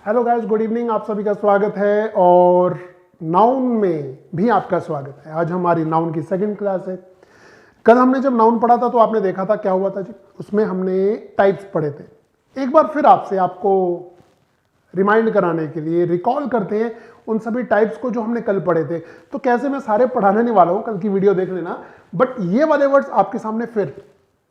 Hello guys, good evening. आप सभी का स्वागत है और नाउन में भी आपका स्वागत है। आज हमारी नाउन की सेकंड क्लास है। कल हमने जब नाउन पढ़ा था तो आपने देखा था क्या हुआ था जी, उसमें हमने टाइप्स पढ़े थे। एक बार फिर आपको रिमाइंड कराने के लिए रिकॉल करते हैं उन सभी टाइप्स को जो हमने कल पढ़े थे। तो कैसे मैं सारे पढ़ाने नहीं वाला हूँ, कल की वीडियो देख लेना, बट ये वाले वर्ड्स आपके सामने फिर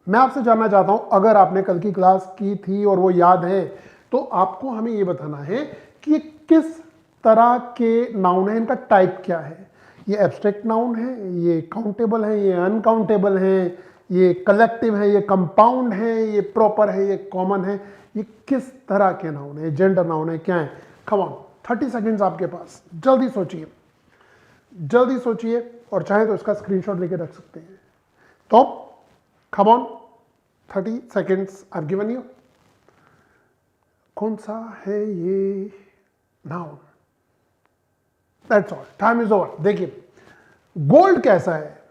मैं आपसे जानना चाहता हूं, अगर आपने कल की क्लास की थी और वो याद है तो आपको हमें ये बताना है कि ये किस तरह के नाउन है, इनका टाइप क्या है। ये एब्स्ट्रैक्ट नाउन है, ये काउंटेबल है, ये अनकाउंटेबल है, ये कलेक्टिव है, ये कंपाउंड है, ये प्रॉपर है, ये कॉमन है। ये किस तरह के नाउन है, जेंडर नाउन है, क्या है। कम ऑन, 30 सेकेंड्स आपके पास, जल्दी सोचिए, जल्दी सोचिए, और चाहे तो इसका स्क्रीनशॉट लेके रख सकते हैं। तो come on, 30 seconds I have given you. कौन सा है ये noun? That's all, time is over. देखिए, गोल्ड कैसा है,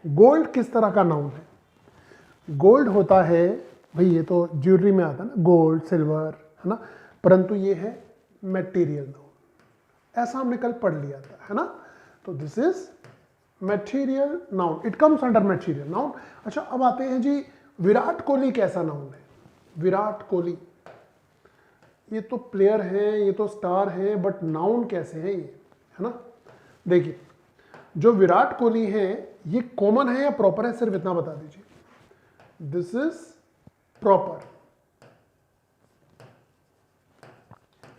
गोल्ड किस तरह का नाउन है। गोल्ड होता है भाई, ये तो ज्वेलरी में आता है ना, गोल्ड सिल्वर, है ना, परंतु ये है मटेरियल नाउन। ऐसा हमने कल पढ़ लिया था, है ना। तो this is material noun, it comes under material noun. अच्छा, अब आते हैं जी, विराट कोहली कैसा नाउन है। विराट कोहली, ये तो प्लेयर है, ये तो स्टार है, बट नाउन कैसे है ये, है ना। देखिए, जो विराट कोहली है ये कॉमन है या प्रॉपर है, सिर्फ इतना बता दीजिए। This is proper.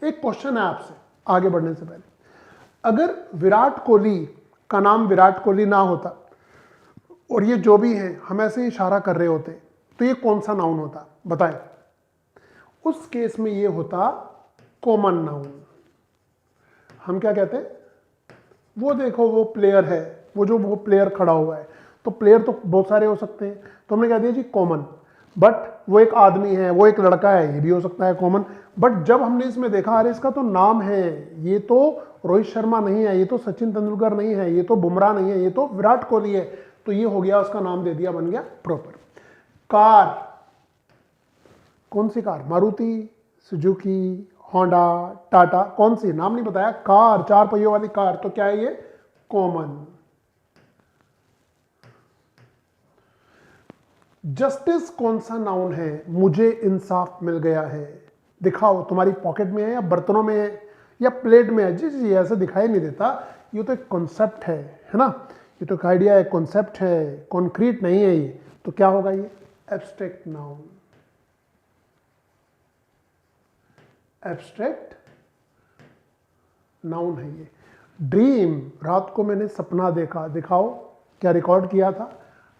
एक क्वेश्चन है आपसे आगे बढ़ने से पहले, अगर विराट कोहली का नाम विराट कोहली ना होता और ये जो भी है हम ऐसे इशारा कर रहे होते, तो ये कौन सा नाउन होता, बताएं। उस केस में ये होता कॉमन नाउन। हम क्या कहते हैं, वो देखो वो प्लेयर है, वो प्लेयर खड़ा हुआ है, तो प्लेयर तो बहुत सारे हो सकते हैं, तो हमने कह दिया जी कॉमन। बट वो एक आदमी है, वो एक लड़का है, ये भी हो सकता है कॉमन। बट जब हमने इसमें देखा, अरे इसका तो नाम है, ये तो रोहित शर्मा नहीं है, ये तो सचिन तेंदुलकर नहीं है, ये तो बुमराह नहीं है, ये तो विराट कोहली है, तो ये हो गया, उसका नाम दे दिया, बन गया प्रॉपर। कार, कौन सी car, Maruti Suzuki Honda Tata, कौन सी, नाम नहीं बताया, कार, 4 पहियों वाली कार, तो क्या है ये, कॉमन। जस्टिस कौन सा नाउन है, मुझे इंसाफ मिल गया है। दिखाओ, तुम्हारी पॉकेट में है या बर्तनों में है या प्लेट में है। जी जी, ऐसे दिखाई नहीं देता, ये तो एक कॉन्सेप्ट है ना, ये तो एक आइडिया है, कॉन्सेप्ट है, कॉन्क्रीट नहीं है ये, तो क्या होगा ये, एब्स्ट्रैक्ट नाउन। एब्स्ट्रैक्ट नाउन है ये। ड्रीम, रात को मैंने सपना देखा, दिखाओ क्या रिकॉर्ड किया था।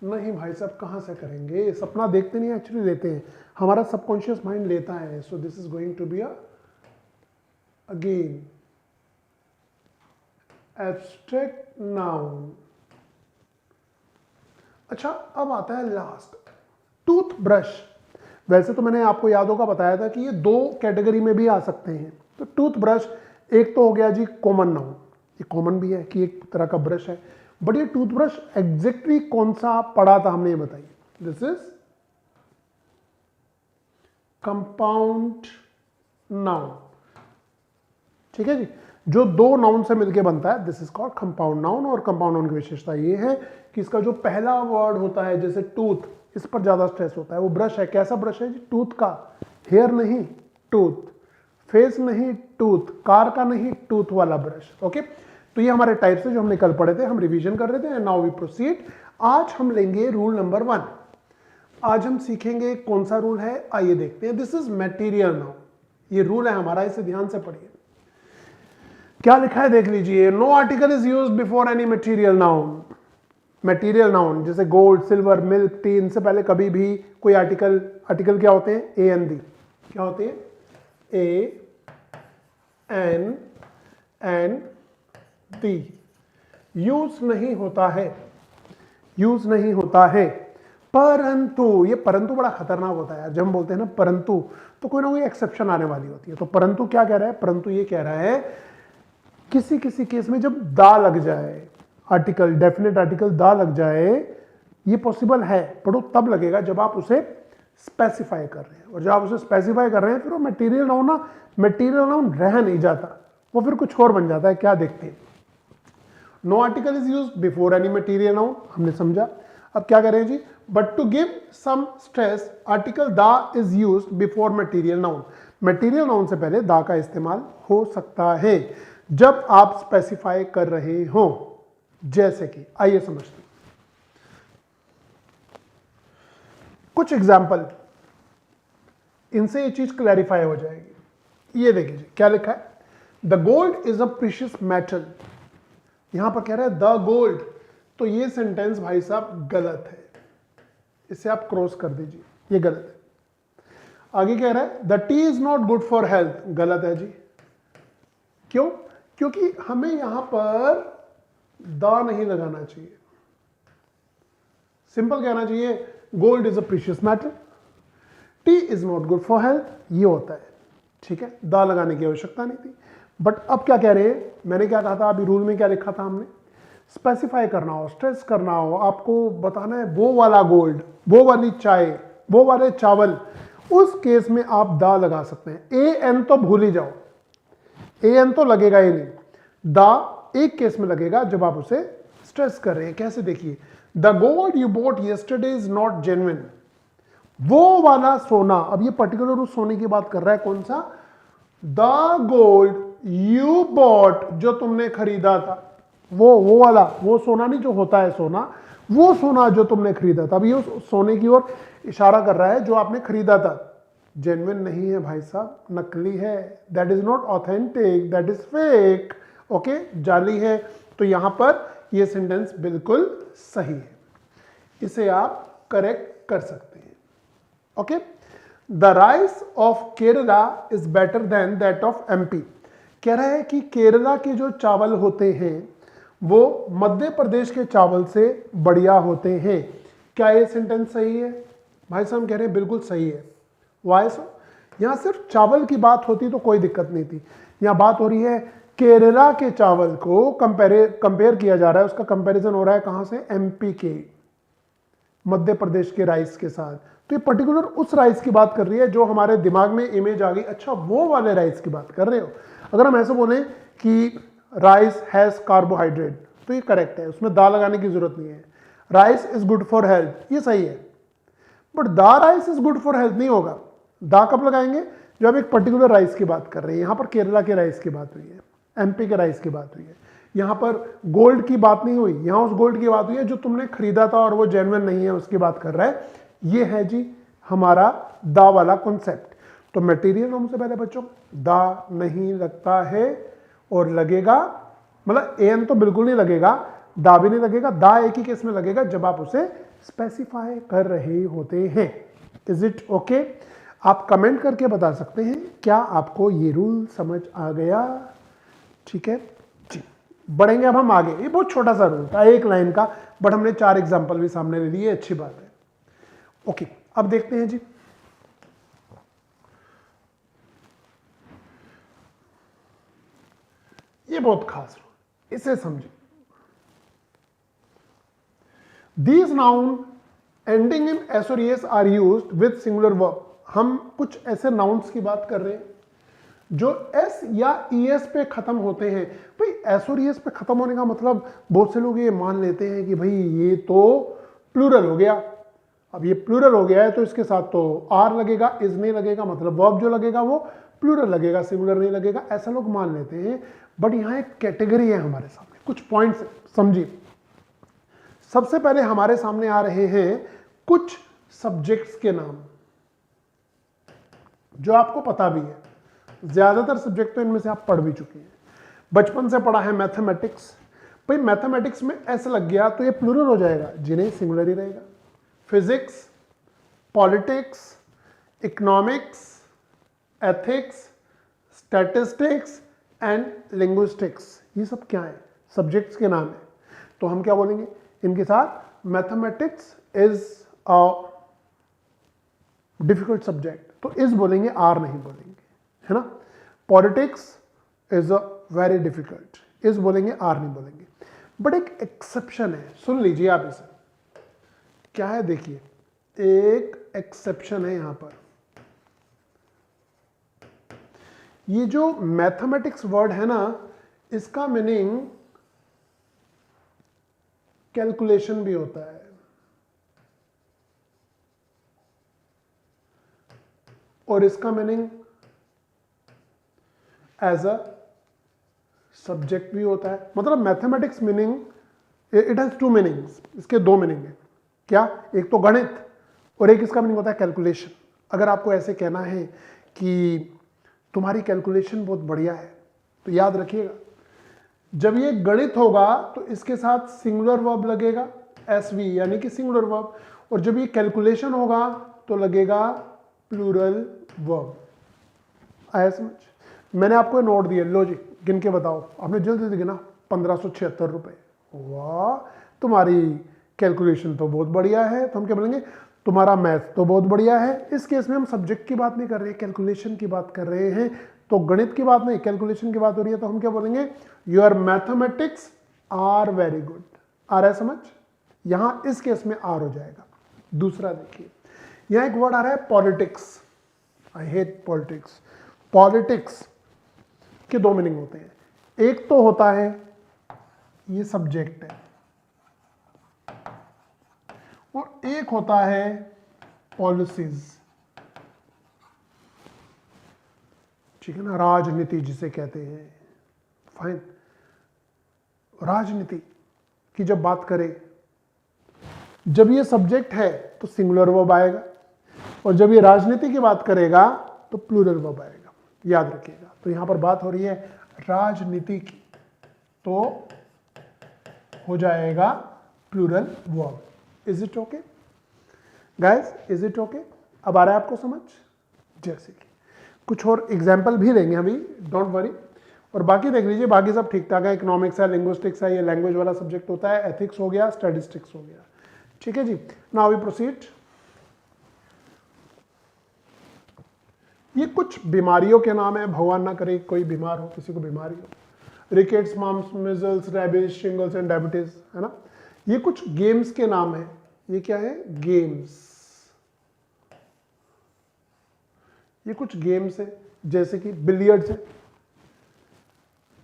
नहीं भाई साहब, कहाँ से करेंगे, सपना देखते नहीं, एक्चुअली लेते हैं, हमारा सबकॉन्शियस माइंड लेता है। So this is going to be again abstract noun. अच्छा, अब आता है लास्ट, टूथ ब्रश। वैसे तो मैंने आपको याद होगा बताया था कि ये 2 कैटेगरी में भी आ सकते हैं। तो टूथ ब्रश एक तो हो गया जी कॉमन नाउन, ये कॉमन भी है कि एक तरह का ब्रश है, बट ये टूथब्रश एग्जैक्टली कौन सा पढ़ा था हमने, ये बताइए। दिस इज कंपाउंड नाउन, ठीक है जी, जो 2 नाउन से मिलके बनता है, this is called compound noun. और कंपाउंड नाउन की विशेषता ये है कि इसका जो पहला वर्ड होता है, जैसे टूथ, इस पर ज्यादा स्ट्रेस होता है। वो ब्रश है, कैसा ब्रश है जी, टूथ का, हेयर नहीं टूथ, फेस नहीं टूथ, कार का नहीं, टूथ वाला ब्रश। ओके, तो ये हमारे टाइप्स है जो हमने कल पढ़े थे, हम रिवीजन कर रहे थे। Now we proceed. आज हम लेंगे रूल नंबर 1। आज हम सीखेंगे कौन सा रूल है, आइए देखते हैं। दिस इज मटेरियल नाउन, ये रूल है हमारा, इसे ध्यान से पढ़िए। क्या लिखा है देख लीजिए, no article is used before any material noun. Material noun जैसे गोल्ड सिल्वर मिल्क टी, इनसे पहले कभी भी कोई आर्टिकल क्या होते हैं, ए एन दी, क्या होते हैं, A N and the, use नहीं होता है, यूज नहीं होता है। परंतु, ये परंतु बड़ा खतरनाक होता है यार, जब हम बोलते हैं ना परंतु, तो कोई ना कोई एक्सेप्शन आने वाली होती है। तो परंतु क्या कह रहा है, परंतु ये कह रहा है किसी किसी केस में जब दा लग जाए, आर्टिकल, डेफिनेट आर्टिकल दा लग जाए, ये पॉसिबल है, पर वो तब लगेगा जब आप उसे स्पेसिफाई कर रहे हैं, और जब आप उसे स्पेसिफाई कर रहे हैं फिर वो मटेरियल नाउन ना मटेरियल नाउन रह नहीं जाता, वो फिर कुछ और बन जाता है। क्या देखते हैं, no article is used before any material noun, हमने समझा। अब क्या करें जी, but to give some stress article the is used before material noun, material noun से पहले द का इस्तेमाल हो सकता है जब आप स्पेसिफाई कर रहे हो। जैसे कि आइए समझते हैं कुछ एग्जाम्पल, इनसे ये चीज क्लैरिफाई हो जाएगी। ये देखिए क्या लिखा है, the gold is a precious metal, यहां पर कह रहा है द गोल्ड, तो ये सेंटेंस भाई साहब गलत है, इसे आप क्रॉस कर दीजिए, ये गलत है। आगे कह रहा है the T is not good for health, गलत है जी। क्यों? क्योंकि हमें यहां पर द नहीं लगाना चाहिए, सिंपल कहना चाहिए gold is a precious metal, T is not good for health, ये होता है, ठीक है, द लगाने की आवश्यकता नहीं थी। बट अब क्या कह रहे हैं, मैंने क्या कहा था अभी रूल में, क्या लिखा था हमने, स्पेसिफाई करना हो, स्ट्रेस करना हो, आपको बताना है वो वाला गोल्ड, वो वाली चाय, वो वाले चावल, उस केस में आप द लगा सकते हैं। ए एन तो भूल ही जाओ, ए एन तो लगेगा ही नहीं, द एक केस में लगेगा जब आप उसे स्ट्रेस कर रहे हैं। कैसे, देखिए, the gold you bought yesterday is not genuine, वो वाला सोना, अब ये पर्टिकुलर उस सोने की बात कर रहा है, कौन सा, द गोल्ड यू बॉट, जो तुमने खरीदा था, वो वाला, वो सोना नहीं जो होता है सोना, वो सोना जो तुमने खरीदा था। अब ये उस सोने की ओर इशारा कर रहा है जो आपने खरीदा था, जेन्युइन नहीं है भाई साहब, नकली है, that is not authentic, that is fake, okay, जाली है। तो यहां पर ये सेंटेंस बिल्कुल सही है, इसे आप करेक्ट कर सकते हैं, okay. The rice of Kerala is better than that of MP, कह रहा है कि केरला के जो चावल होते हैं वो मध्य प्रदेश के चावल से बढ़िया होते हैं। क्या ये सेंटेंस सही है? भाई साहब कह रहे हैं बिल्कुल सही है। वाई सो? यहां सिर्फ चावल की बात होती तो कोई दिक्कत नहीं थी, यहां बात हो रही है केरला के चावल को कंपेयर किया जा रहा है, उसका कंपैरिजन हो रहा है कहां से, एमपी के, मध्य प्रदेश के राइस के साथ। तो ये पर्टिकुलर उस राइस की बात कर रही है जो हमारे दिमाग में इमेज आ गई, अच्छा वो वाले राइस की बात कर रहे हो। अगर हम ऐसे बोलें कि राइस हैज कार्बोहाइड्रेट, तो ये करेक्ट है, उसमें दा लगाने की जरूरत नहीं है। Rice is good for health, ये सही है, बट दा rice is good for health नहीं होगा। दा कब लगाएंगे, जब हम एक पर्टिकुलर राइस की बात कर रहे हैं। यहां पर केरला के राइस की बात हुई है, एमपी के राइस की बात हुई है, यहां पर गोल्ड की बात नहीं हुई, यहां उस गोल्ड की बात हुई है जो तुमने खरीदा था और वो जेन्युइन नहीं है, उसकी बात कर रहा है। ये है जी हमारा दा वाला कॉन्सेप्ट। तो मटेरियल नाउन से पहले बच्चों दा नहीं लगता है, और लगेगा, मतलब एन तो बिल्कुल नहीं लगेगा, दा भी नहीं लगेगा, दा एक ही केस में लगेगा जब आप उसे स्पेसिफाई कर रहे होते हैं। Is it okay? आप कमेंट करके बता सकते हैं क्या आपको ये रूल समझ आ गया, ठीक है जी। बढ़ेंगे अब हम आगे, ये बहुत छोटा सा रूल था, एक लाइन का, बट हमने 4 एग्जाम्पल भी सामने ले लिए, अच्छी बात है। ओके, अब देखते हैं जी, ये बहुत खास रूल, इसे समझिए। These noun ending in s और es are used with singular verb। हम कुछ ऐसे नाउन्स की बात कर रहे हैं जो s या es पे खत्म होते हैं। भाई s और es पे खत्म होने का मतलब, बहुत से लोग ये मान लेते हैं कि भाई ये तो प्लूरल हो गया, अब ये प्लूरल हो गया है तो इसके साथ तो r लगेगा, is नहीं लगेगा, मतलब वर्ब जो लगेगा वो प्लूरल लगेगा, सिंगुलर नहीं लगेगा, ऐसा लोग मान लेते हैं। बट यहाँ एक कैटेगरी है हमारे सामने, कुछ पॉइंट्स समझिए। सबसे पहले हमारे सामने आ रहे हैं कुछ सब्जेक्ट्स के नाम, जो आपको पता भी है, ज्यादातर सब्जेक्ट तो इनमें से आप पढ़ भी चुके हैं, बचपन से पढ़ा है मैथमेटिक्स। भाई मैथमेटिक्स में ऐसा लग गया तो ये प्लूरल हो जाएगा, जिन्हें सिंगुलर ही रहेगा। Physics, politics, economics, ethics, statistics and linguistics, ये सब क्या है, सब्जेक्ट्स के नाम है। तो हम क्या बोलेंगे इनके साथ, mathematics is a difficult subject, तो इज बोलेंगे, आर नहीं बोलेंगे, है ना। Politics is a very difficult, is बोलेंगे, आर नहीं बोलेंगे। बट एक एक्सेप्शन है, सुन लीजिए आप इसे, क्या है देखिए, एक एक्सेप्शन है यहां पर। ये जो मैथमेटिक्स वर्ड है ना, इसका मीनिंग कैलकुलेशन भी होता है, और इसका मीनिंग एज अ सब्जेक्ट भी होता है। मतलब mathematics meaning, it has two meanings, इसके दो मीनिंग है। क्या? एक तो गणित, और एक इसका मीनिंग होता है कैलकुलेशन। अगर आपको ऐसे कहना है कि तुम्हारी कैलकुलेशन बहुत बढ़िया है, तो याद रखिएगा, जब ये गणित होगा तो इसके साथ सिंगुलर वर्ब लगेगा, एसवी यानी कि सिंगुलर वर्ब, और जब ये कैलकुलेशन होगा तो लगेगा प्लूरल वर्ब। आया समझ? मैंने आपको नोट दिया, लो जी गिन के बताओ। आपने जल्दी से गिना, 1576 रुपए। वाह, तुम्हारी कैलकुलेशन तो बहुत बढ़िया है। तो हम क्या बोलेंगे? तुम्हारा मैथ तो बहुत बढ़िया है। इस केस में हम सब्जेक्ट की बात नहीं कर रहे, कैलकुलेशन की बात कर रहे हैं। तो गणित की बात नहीं, कैलकुलेशन की बात हो रही है। तो हम क्या बोलेंगे? Your mathematics are very good. आ रहा है समझ? यहां इस केस में आर हो जाएगा। दूसरा देखिए, यहां एक वर्ड आ रहा है politics. I hate politics. Politics के दो मीनिंग होते हैं। एक तो होता है ये सब्जेक्ट है, और एक होता है पॉलिसीज। ठीक है ना, राजनीति जिसे कहते हैं। फाइन, राजनीति की जब बात करें, जब ये सब्जेक्ट है तो सिंगुलर वर्ब आएगा, और जब ये राजनीति की बात करेगा तो प्लूरल वर्ब आएगा। याद रखिएगा। तो यहां पर बात हो रही है राजनीति की, तो हो जाएगा plural verb. Is it okay guys? Is it okay? अब आ रहा है आपको समझ? जैसे कि कुछ और एग्जाम्पल भी लेंगे अभी, डोंट वरी। और बाकी देख लीजिए, बाकी सब ठीक ठाक है। इकोनॉमिक्स है, लिंग्विस्टिक्स है, ये लैंग्वेज वाला सब्जेक्ट होता है। एथिक्स हो गया, स्टैटिस्टिक्स हो गया। ठीक है जी, नाउ वी प्रोसीड। ये कुछ बीमारियों के नाम है, भगवान ना करे कोई बीमार हो, किसी को बीमारी हो। Rickets, mumps, measles, rabies, shingles and diabetes, है ना। ये कुछ गेम्स के नाम है। ये क्या है? गेम्स। ये कुछ गेम्स है, जैसे कि बिलियर्ड्स है,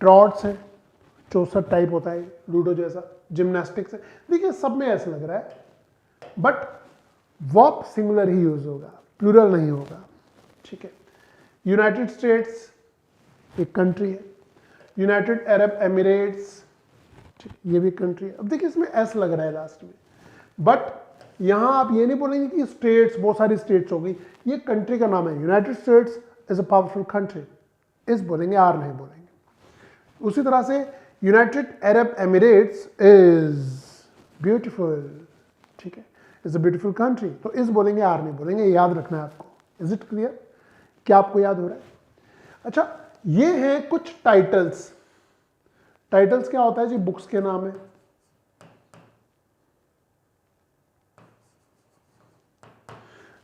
ट्रॉट्स है, 64 टाइप होता है, लूडो जैसा, जिम्नास्टिक्स है। देखिए सब में ऐसा लग रहा है, but verb singular he use होगा, प्लूरल नहीं होगा। ठीक है। यूनाइटेड स्टेट्स एक कंट्री है, यूनाइटेड अरब एमिरेट्स, ये भी कंट्री है। अब देखिए इसमें एस लग रहा है लास्ट में, बट यहां आप ये नहीं बोलेंगे कि स्टेट्स, बहुत सारी स्टेट्स हो गई। ये कंट्री का नाम है, United states is a powerful country, इस बोलेंगे, आर नहीं बोलेंगे। उसी तरह से United Arab Emirates is beautiful, ठीक है, इज अ ब्यूटीफुल कंट्री, तो इस बोलेंगे, आर नहीं बोलेंगे। याद रखना है आपको। Is it clear? क्या आपको याद हो रहा है? अच्छा, ये हैं कुछ टाइटल्स। टाइटल्स क्या होता है जी? बुक्स के नाम है।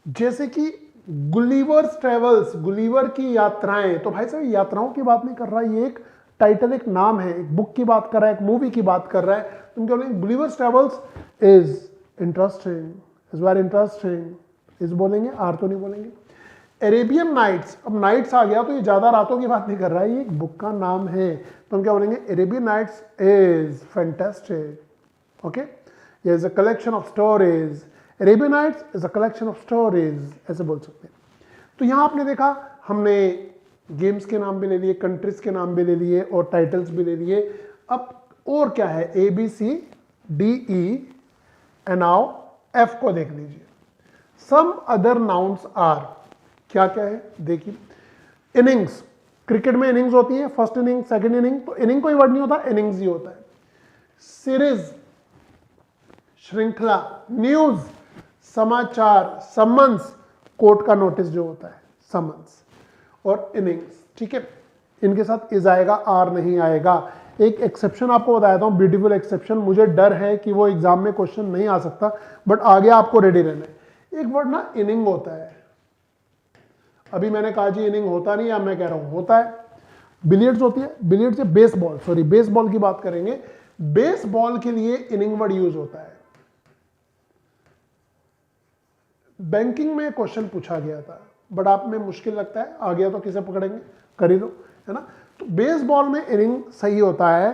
जैसे कि गुलिवर्स ट्रेवल्स, गुलिवर की यात्राएं। तो भाई साहब यात्राओं की बात नहीं कर रहा, ये एक टाइटल, एक नाम है, एक बुक की बात कर रहा है, एक मूवी की बात कर रहा है। तुम क्या बोलेंगे? Gulliver's travels is interesting, is very interesting, is बोलेंगे, आर तो नहीं बोलेंगे। अरेबियन नाइट्स, अब नाइट्स आ गया तो ये ज्यादा रातों की बात नहीं कर रहा है, ये एक बुक का नाम है। तो हम क्या बोलेंगे? Arabian Nights is fantastic. Okay, ये is a collection of stories. Arabian Nights is a collection of stories, ऐसे बोल सकते हैं। तो यहां आपने देखा, हमने गेम्स के नाम भी ले लिए, कंट्रीज के नाम भी ले लिए, और टाइटल्स भी ले लिए। अब और क्या है? A B C D E and now F को देख लीजिए। सम अदर नाउन्स आर, क्या क्या है देखिए। इनिंग्स, क्रिकेट में इनिंग्स होती है, फर्स्ट इनिंग, सेकंड इनिंग, तो इनिंग कोई वर्ड नहीं होता, इनिंग्स ही होता है। सीरीज, श्रृंखला, न्यूज, समाचार, समन्स, कोर्ट का नोटिस जो होता है, समन्स, और इनिंग्स। ठीक है, इनके साथ इज आएगा, आर नहीं आएगा। एक एक्सेप्शन आपको बताया हूं, ब्यूटीफुल एक्सेप्शन। मुझे डर है कि वो एग्जाम में क्वेश्चन नहीं आ सकता, बट आगे आपको रेडी रहना है। एक वर्ड ना इनिंग होता है, अभी मैंने कहा जी इनिंग होता नहीं, अब मैं कह रहा हूं होता है। बिलियर्ड्स होती है, बिलियर्ड्स से बेसबॉल, सॉरी बेसबॉल की बात करेंगे। बेसबॉल के लिए इनिंग वर्ड यूज होता है। बैंकिंग में क्वेश्चन पूछा गया था, बट आप में मुश्किल लगता है, आ गया तो किसे पकड़ेंगे, कर ही लो, है ना। तो बेसबॉल में इनिंग सही होता है,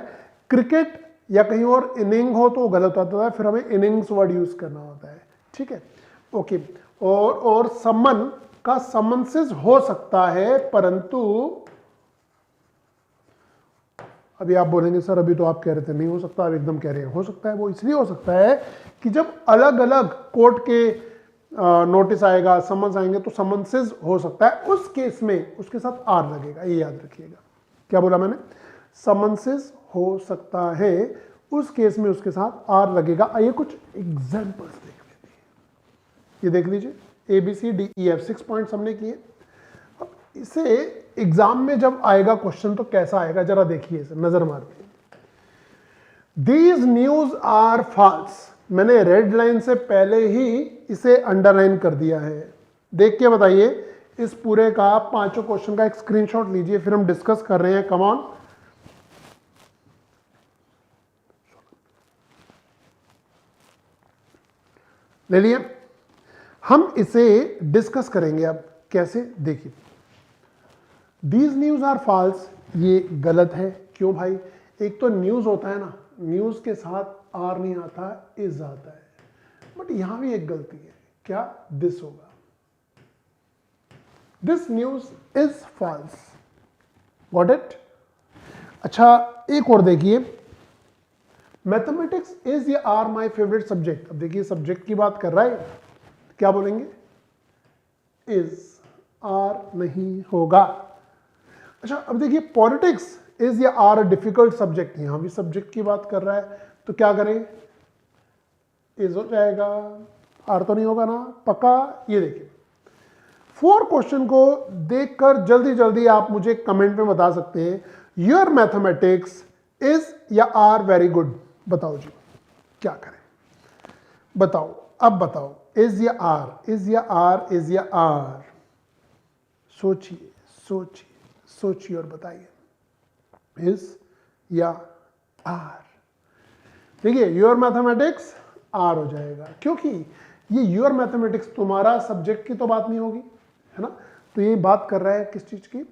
क्रिकेट या कहीं और इनिंग हो तो गलत होता है, फिर हमें इनिंग्स वर्ड यूज करना होता है, ठीक है, ओके। और समन का समन्सेस हो सकता है, परंतु अभी आप बोलेंगे सर अभी तो आप कह रहे थे नहीं हो सकता, आप एकदम कह रहे हैं हो सकता है। वो इसलिए हो सकता है कि जब अलग अलग कोर्ट के नोटिस आएगा, समन्स आएंगे, तो समन्सेस हो सकता है, उस केस में उसके साथ आर लगेगा, ये याद रखिएगा। क्या बोला मैंने? समन्सेस हो सकता है, उस केस में उसके साथ आर लगेगा। आइए कुछ एग्जांपल्स देख लेते हैं। ये देख लीजिए, ABCDEF 6 पॉइंट्स हमने किए। इसे एग्जाम में जब आएगा क्वेश्चन तो कैसा आएगा जरा देखिए, इसे नजर मारते हैं। दीज न्यूज आर फॉल्स, मैंने रेड लाइन से पहले ही इसे अंडरलाइन कर दिया है। देख के बताइए, इस पूरे का 5 क्वेश्चन का एक स्क्रीनशॉट लीजिए, फिर हम डिस्कस कर रहे हैं। कम ऑन, ले लिए, हम इसे डिस्कस करेंगे। अब कैसे, देखिए, दीज न्यूज आर फॉल्स, ये गलत है। क्यों भाई? एक तो न्यूज होता है ना, न्यूज के साथ आर नहीं आता, इज आता है। बट यहां भी एक गलती है, क्या? दिस होगा, this news is false. Got it? अच्छा, एक और देखिए, मैथमेटिक्स इज या आर माई फेवरेट सब्जेक्ट। अब देखिए, सब्जेक्ट की बात कर रहा है, क्या बोलेंगे? इज, आर नहीं होगा। अच्छा, अब देखिए, पॉलिटिक्स इज या आर अ डिफिकल्ट सब्जेक्ट, यहां भी सब्जेक्ट की बात कर रहा है, तो क्या करें? इज हो जाएगा, आर तो नहीं होगा ना, पक्का। ये देखिए, 4 क्वेश्चन को देखकर जल्दी जल्दी आप मुझे कमेंट में बता सकते हैं, योर मैथमेटिक्स इज या आर वेरी गुड। बताओ जी, क्या करें? बताओ, अब बताओ, इज या आर, इज या आर, इज या आर। सोचिए सोचिए सोचिए और बताइए, इज या आर। देखिए, योर मैथमेटिक्स आर हो जाएगा, क्योंकि ये योर मैथमेटिक्स तुम्हारा सब्जेक्ट की तो बात नहीं होगी, है ना। तो ये बात कर रहा है किस चीज की?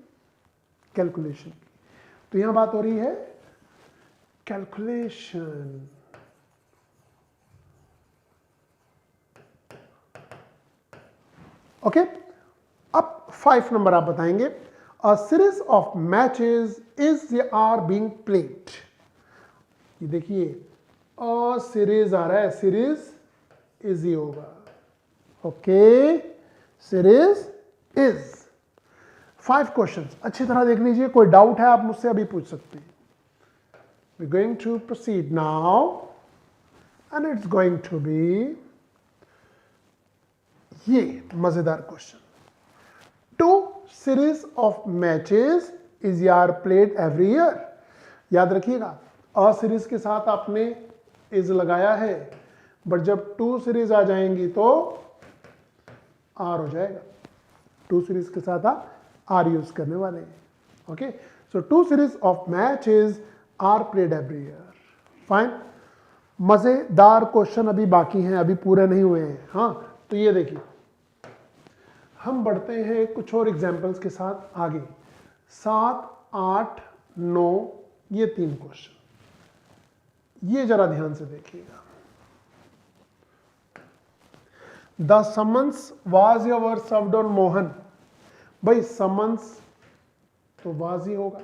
कैलकुलेशन की। तो यहां बात हो रही है कैलकुलेशन। ओके, अब 5 नंबर आप बताएंगे, a series of matches is या आर बीइंग प्लेड। ये देखिए, अ सीरीज आ रहा है, सीरीज इज ही होगा। Okay, series is. 5 क्वेश्चंस अच्छी तरह देख लीजिए, कोई डाउट है आप मुझसे अभी पूछ सकते हैं। We're going to proceed now, and it's going to be ये मजेदार question. 2 series of matches is यार played every year। याद रखिएगा, अ सीरीज के साथ आपने इज लगाया है, बट जब 2 सीरीज आ जाएंगी तो आर हो जाएगा। 2 सीरीज के साथ आप आर यूज करने वाले हैं। Okay, so 2 series of matches are played every year. Fine, मजेदार क्वेश्चन अभी बाकी हैं, अभी पूरे नहीं हुए हैं। हाँ, तो ये देखिए, हम बढ़ते हैं कुछ और एग्जाम्पल्स के साथ आगे। 7, 8, 9, ये 3 क्वेश्चन, ये जरा ध्यान से देखिएगा। The summons was your served on Mohan. भाई समन्स तो वाज ही होगा,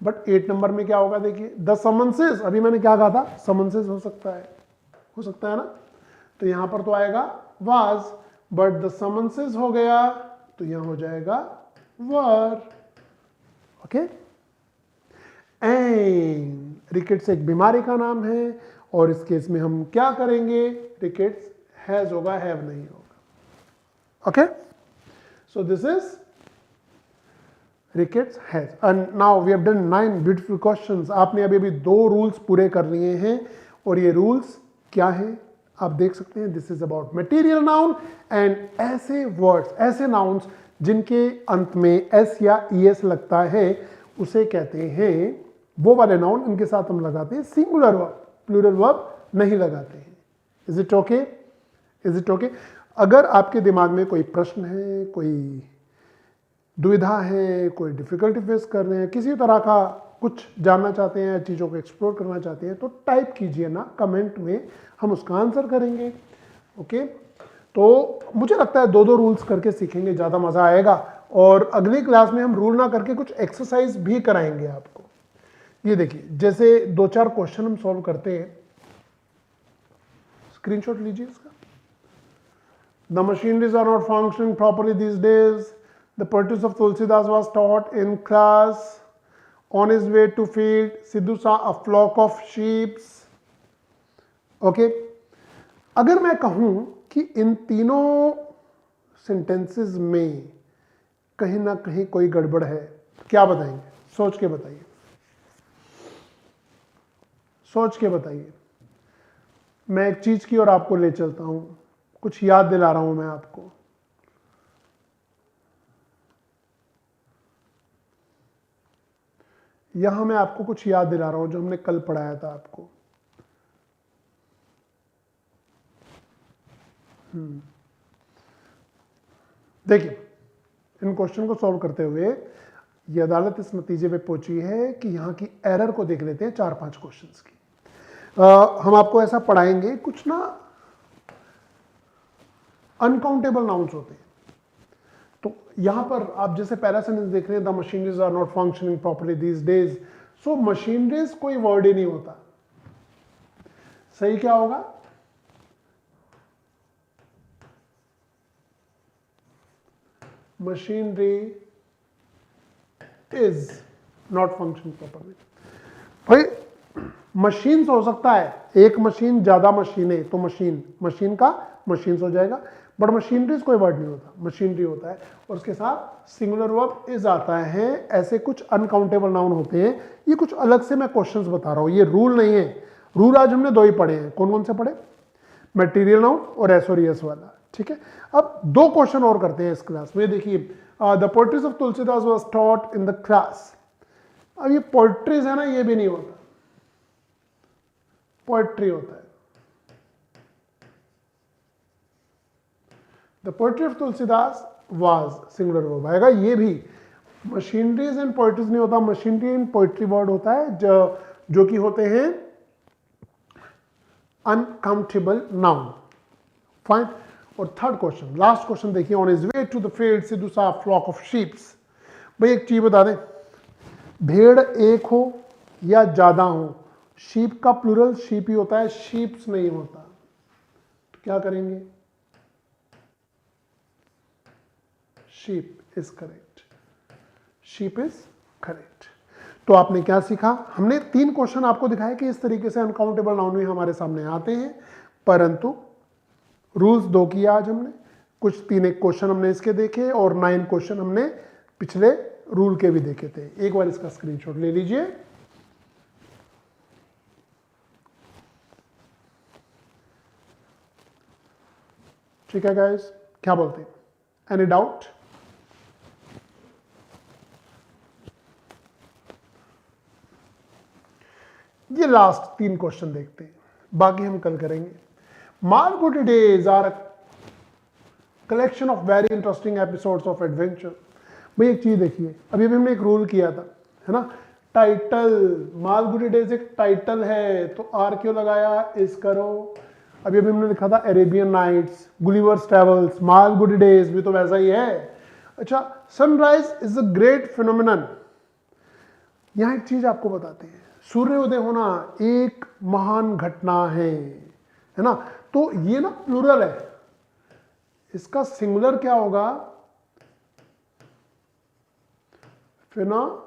बट 8 नंबर में क्या होगा? देखिए, द समन्सेस, अभी मैंने क्या कहा था? समन्सेस हो सकता है ना। तो यहां पर तो आएगा वाज, बट द समन्सेस हो गया तो यहां हो जाएगा वर। ओके, एंड रिकेट्स एक बीमारी का नाम है, और इस केस में हम क्या करेंगे? रिकेट्स हैज होगा, हैव नहीं होगा। Okay, so this is rickets has. And now we have done 9 beautiful questions. आपने अभी 2 रूल्स पूरे कर लिए हैं, और ये रूल्स क्या हैं आप देख सकते हैं। This is about material noun and ऐसे वर्ड्स, ऐसे नाउन्स जिनके अंत में एस या ईएस लगता है, उसे कहते हैं, वो वाले नाउन, इनके साथ हम लगाते हैं सिंगुलर वर्ब, प्लूरल वर्ब नहीं लगाते हैं। Is it okay? Is it okay? अगर आपके दिमाग में कोई प्रश्न है, कोई दुविधा है, कोई डिफिकल्टी फेस कर रहे हैं, किसी तरह का कुछ जानना चाहते हैं, चीज़ों को एक्सप्लोर करना चाहते हैं, तो टाइप कीजिए ना कमेंट में, हम उसका आंसर करेंगे। ओके, तो मुझे लगता है 2-2 रूल्स करके सीखेंगे, ज़्यादा मज़ा आएगा। और अगली क्लास में हम रूल ना करके कुछ एक्सरसाइज भी कराएंगे आपको। ये देखिए, जैसे 2-4 क्वेश्चन हम सॉल्व करते हैं, स्क्रीनशॉट लीजिए इसका। The machineries are not functioning properly these days. The purchase of Tulsidas was taught in class. On his way to field, Sidhu saw a flock of sheep. Okay. अगर मैं कहूं कि इन तीनों सेंटेंसेस में कहीं ना कहीं कोई गड़बड़ है, क्या बताएंगे? सोच के बताइए, सोच के बताइए। मैं एक चीज की ओर आपको ले चलता हूं, कुछ याद दिला रहा हूं मैं आपको। यहां मैं आपको कुछ याद दिला रहा हूं जो हमने कल पढ़ाया था आपको। देखिए, इन क्वेश्चन को सॉल्व करते हुए ये अदालत इस नतीजे पे पहुंची है कि यहां की एरर को देख लेते हैं 4-5 क्वेश्चंस की। हम आपको ऐसा पढ़ाएंगे, कुछ ना अनकाउंटेबल नाउन्स होते हैं। तो यहां पर आप जैसे पहला सेंटेंस देख रहे हैं, the machineries are not functioning properly these days. So machineries कोई वर्ड ही नहीं होता, सही क्या होगा? Machinery is not functioning properly. भाई मशीन हो सकता है, एक मशीन, ज्यादा मशीनें, तो मशीन का मशीन्स हो जाएगा, बट मशीनरीज कोई वर्ड नहीं होता, मशीनरी होता है और उसके साथ सिंगुलर वर्ब इज आता है। ऐसे कुछ अनकाउंटेबल नाउन होते हैं। ये कुछ अलग से मैं क्वेश्चंस बता रहा हूं, ये रूल नहीं है। रूल आज हमने 2 ही पढ़े हैं। कौन कौन से पढ़े? मटेरियल नाउन और एस और एस वाला, ठीक है। अब 2 क्वेश्चन और करते हैं इस क्लास में। देखिए, the poetries of Tulsidas was taught in the class. अब ये पोएट्रीज है ना, ये भी नहीं होता, पोएट्री होता है। The poetry of Tulsidas was singular verb आएगा। ये भी मशीनरीज एंड पोएट्रीज नहीं होता, मशीनरी एंड पोएट्री वर्ड होता है, जो कि होते हैं अनकाउंटेबल नाउन। फाइन। और थर्ड क्वेश्चन, लास्ट क्वेश्चन देखिए, on his way to the field Sidhu saw flock of sheeps. भाई एक चीज बता दें, भेड़ एक हो या ज्यादा हो, शीप का प्लूरल शीप ही होता है, शीप्स नहीं होता। तो क्या करेंगे? Sheep is correct, sheep is correct. तो आपने क्या सीखा? हमने 3 क्वेश्चन आपको दिखाए कि इस तरीके से अनकाउंटेबल नाउन भी हमारे सामने आते हैं, परंतु रूल्स 2 किया आज हमने। कुछ 3 क्वेश्चन हमने इसके देखे और 9 क्वेश्चन हमने पिछले रूल के भी देखे थे। एक बार इसका स्क्रीनशॉट ले लीजिए। ठीक है गाइस, क्या बोलते हैं? Any doubt? ये लास्ट 3 क्वेश्चन देखते हैं, बाकी हम कल करेंगे। Malgudi days are a collection of very interesting episodes of adventure. भाई एक चीज देखिए, अभी हमने एक रूल किया था, है ना, टाइटल। मालगुडी डेज एक टाइटल है, तो आर क्यों लगाया? इस करो। अभी हमने लिखा था Arabian Nights, Gulliver's Travels, Malgudi days भी तो वैसा ही है। अच्छा, sunrise is a great phenomenon. यहां एक चीज आपको बताते हैं, सूर्योदय होना एक महान घटना है ना। तो ये ना प्लूरल है, इसका सिंगुलर क्या होगा? फिनोमिनन,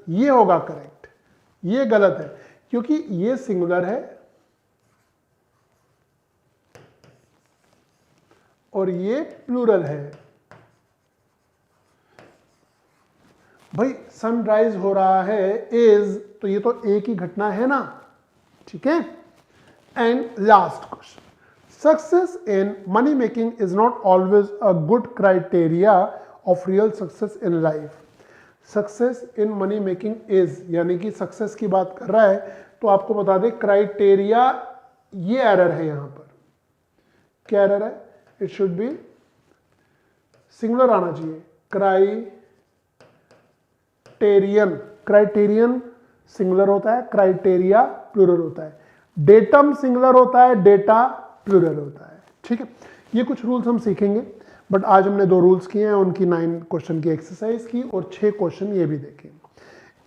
ये होगा करेक्ट। ये गलत है क्योंकि ये सिंगुलर है और ये प्लूरल है। भाई सनराइज हो रहा है, इज, तो ये तो एक ही घटना है ना, ठीक है। And last question, success in money making is not always a good criteria of real success in life. Success in money making is, यानी कि सक्सेस की बात कर रहा है, तो आपको बता दें क्राइटेरिया, ये एरर है यहां पर। क्या एरर है? इट शुड बी सिंगुलर आना चाहिए, क्राइटेरियन सिंगुलर होता है, क्राइटेरिया प्लूरल होता है, डेटम सिंगुलर होता है, डेटा प्लूरल होता है। ठीक है, ये कुछ रूल्स हम सीखेंगे, बट आज हमने 2 रूल्स किए हैं, उनकी 9 क्वेश्चन की एक्सरसाइज की और 6 क्वेश्चन ये भी देखे।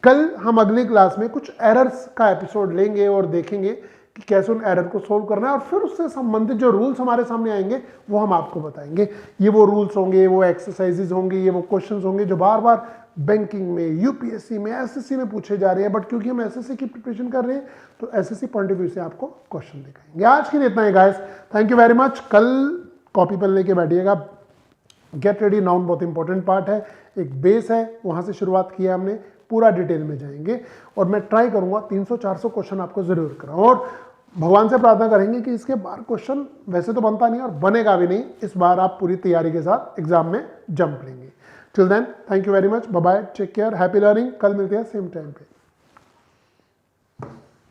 कल हम अगली क्लास में कुछ एरर्स का एपिसोड लेंगे और देखेंगे कि कैसे उन एरर को सोल्व करना है, और फिर उससे संबंधित जो रूल्स हमारे सामने आएंगे वो हम आपको बताएंगे। ये वो रूल्स होंगे, वो एक्सरसाइजेज होंगे, ये वो क्वेश्चंस होंगे जो बार बार बैंकिंग में, यूपीएससी में, एसएससी में पूछे जा रहे हैं, बट क्योंकि हम एसएससी की प्रिपरेशन कर रहे हैं तो एसएससी पॉइंट ऑफ व्यू से आपको क्वेश्चन दिखाएंगे। आज के लिए इतना ही guys, thank you very much. कल कॉपी पेन लेके बैठिएगा। गेट रेडी नाउन बहुत इंपॉर्टेंट पार्ट है, एक बेस है, वहां से शुरुआत की है हमने, पूरा डिटेल में जाएंगे और मैं ट्राई करूंगा 300-400 क्वेश्चन आपको जरूर कराऊं, और भगवान से प्रार्थना करेंगे कि इसके बार क्वेश्चन वैसे तो बनता नहीं और बनेगा भी नहीं, इस बार आप पूरी तैयारी के साथ एग्जाम में जंप लेंगे। Till then thank you very much, bye bye, take care, happy learning. कल मिलते हैं सेम टाइम पे।